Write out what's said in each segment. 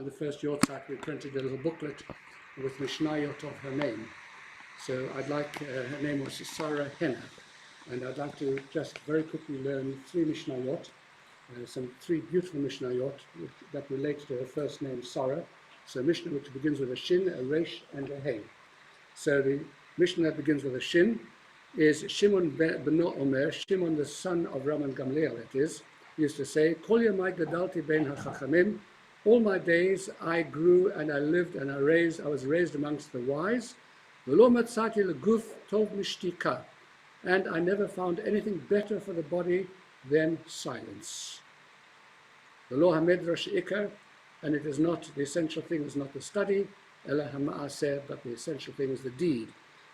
the first Yortzeit, we printed a little booklet with Mishnayot of her name. So I'd like, her name was Sarah Henna, and I'd like to just very quickly learn 3 Mishnayot, some 3 beautiful Mishnayot that relate to her first name, Sarah. So a Mishnah which begins with a Shin, a Resh, and a Hey. So the Mishnah that begins with a Shin is Shimon ben Omer, Shimon the son of Rabban Gamliel, it is, used to say, Kol yamai gadalti ben hachachamim, all my days I grew and I lived and I was raised amongst the wise, v'lo matzati leguf tov mishtika, and I never found anything better for the body than silence. V'lo hamedrash ikar, and it is not, the essential thing is not the study, ela hama'aseh, but the essential thing is the deed.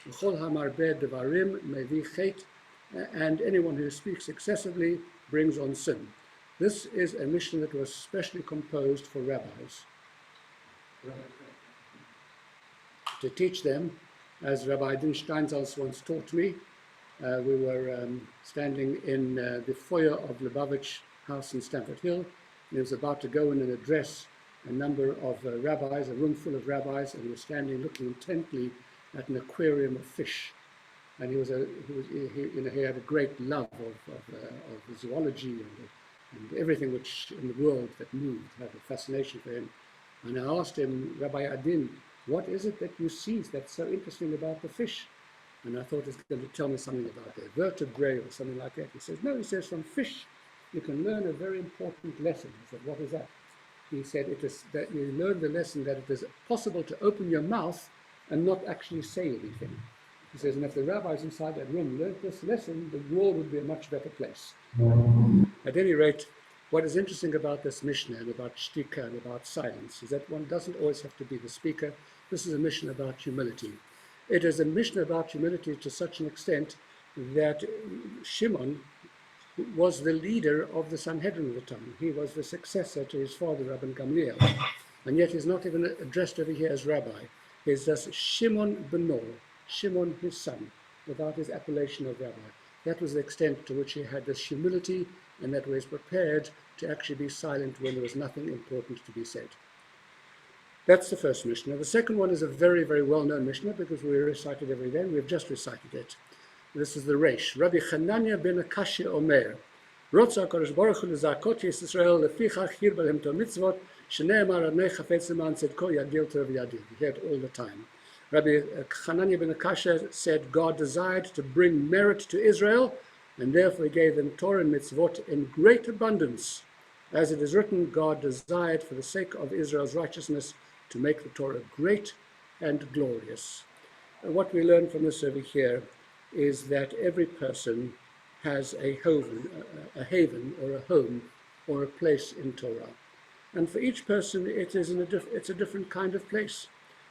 V'chol hamarbeh devarim mevi chet, and anyone who speaks excessively brings on sin. This is a mission that was specially composed for rabbis, to teach them, as Rabbi Din Steinsaltz once taught me. We were standing in the foyer of Lubavitch House in Stamford Hill, and he was about to go in and address a number of rabbis, a room full of rabbis, and he was standing looking intently at an aquarium of fish. And he had a great love of zoology and everything which in the world that moved had a fascination for him. And I asked him, Rabbi Adin, what is it that you see that's so interesting about the fish? And I thought he was going to tell me something about their vertebrae or something like that. He says, no, he says, from fish you can learn a very important lesson. I said, what is that? He said, it is that you learn the lesson that it is possible to open your mouth and not actually say anything. He says, and if the rabbis inside that room learned this lesson, the world would be a much better place. At any rate, what is interesting about this Mishnah and about shtika and about silence is that one doesn't always have to be the speaker. This is a Mishnah about humility. It is a Mishnah about humility to such an extent that Shimon was the leader of the Sanhedrin at the time. He was the successor to his father, Rabban Gamliel. And yet he's not even addressed over here as rabbi. He's just Shimon Beno, Shimon his son, without his appellation of rabbi. That was the extent to which he had this humility, and that he was prepared to actually be silent when there was nothing important to be said. That's the first Mishnah. The second one is a very, very well-known Mishnah because we recite it every day, and we've just recited it. This is the Reish. Rabbi Chananya ben Akashi Omer, Rotza HaKadosh Baruch Hu l'zakot Yisrael lefichach hir b'lehem to mitzvot shene'emar adnei chafetz leman tzedko yagil tov yadil. We hear it all the time. Rabbi Chananya ben Akasha said God desired to bring merit to Israel, and therefore he gave them Torah and mitzvot in great abundance. As it is written, God desired for the sake of Israel's righteousness to make the Torah great and glorious. And what we learn from this over here is that every person has a haven or a home or a place in Torah. And for each person it's a different kind of place.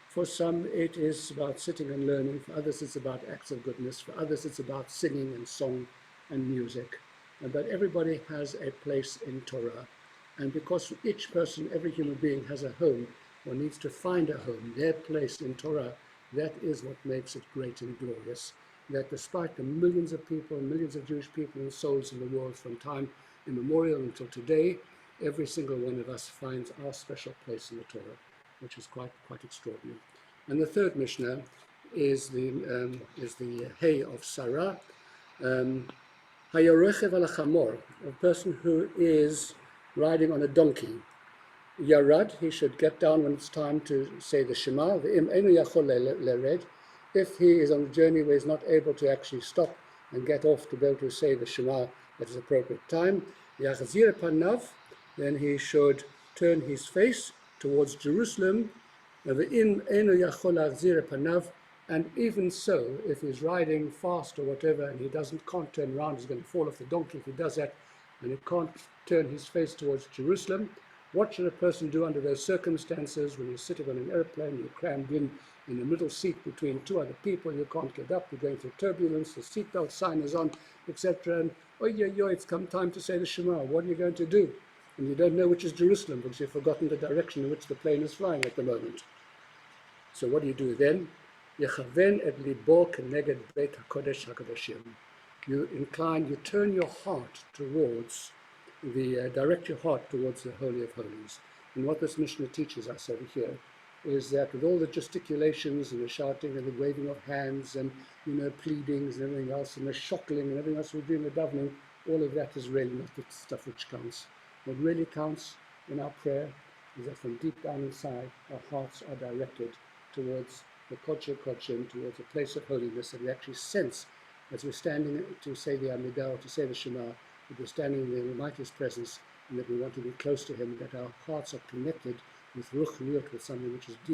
For some it is about sitting and learning, for others it's about acts of goodness, for others it's about singing and song and music. But everybody has a place in Torah. And because each person, every human being has a home, one needs to find a home, their place in Torah. That is what makes it great and glorious. That despite the millions of people, millions of Jewish people and souls in the world from time immemorial until today, every single one of us finds our special place in the Torah, which is quite extraordinary. And the third Mishnah is the Hay of Sarah, Hayorechev al Chamor, a person who is riding on a donkey. Yarad, he should get down when it's time to say the Shema. The Im Enu Yachol Lered. If he is on a journey where he's not able to actually stop and get off to be able to say the Shema at its appropriate time, Yachzir Panav, then he should turn his face towards Jerusalem. The Im Enu Yachol Achzir Panav, and even so, if he's riding fast or whatever and he can't turn around, he's going to fall off the donkey if he does that, and he can't turn his face towards Jerusalem. What should a person do under those circumstances when you're sitting on an airplane, you're crammed in the middle seat between 2 other people, you can't get up, you're going through turbulence, the seatbelt sign is on, etc. And it's come time to say the Shema. What are you going to do? And you don't know which is Jerusalem because you've forgotten the direction in which the plane is flying at the moment. So what do you do then? Yechaven et libo keneged beit hakodesh hakadoshim. You turn your heart towards direct your heart towards the Holy of Holies. And what this Mishnah teaches us over here is that with all the gesticulations and the shouting and the waving of hands and, pleadings and everything else and the shockling and everything else we do in the davening, all of that is really not the stuff which counts. What really counts in our prayer is that from deep down inside, our hearts are directed towards the Kodesh Kodeshim, towards a place of holiness, that we actually sense as we're standing to say the Amidah or to say the Shema, that we're standing in the Almighty's presence and that we want to be close to Him, that our hearts are connected with Ruch Niyut, with something which is deep.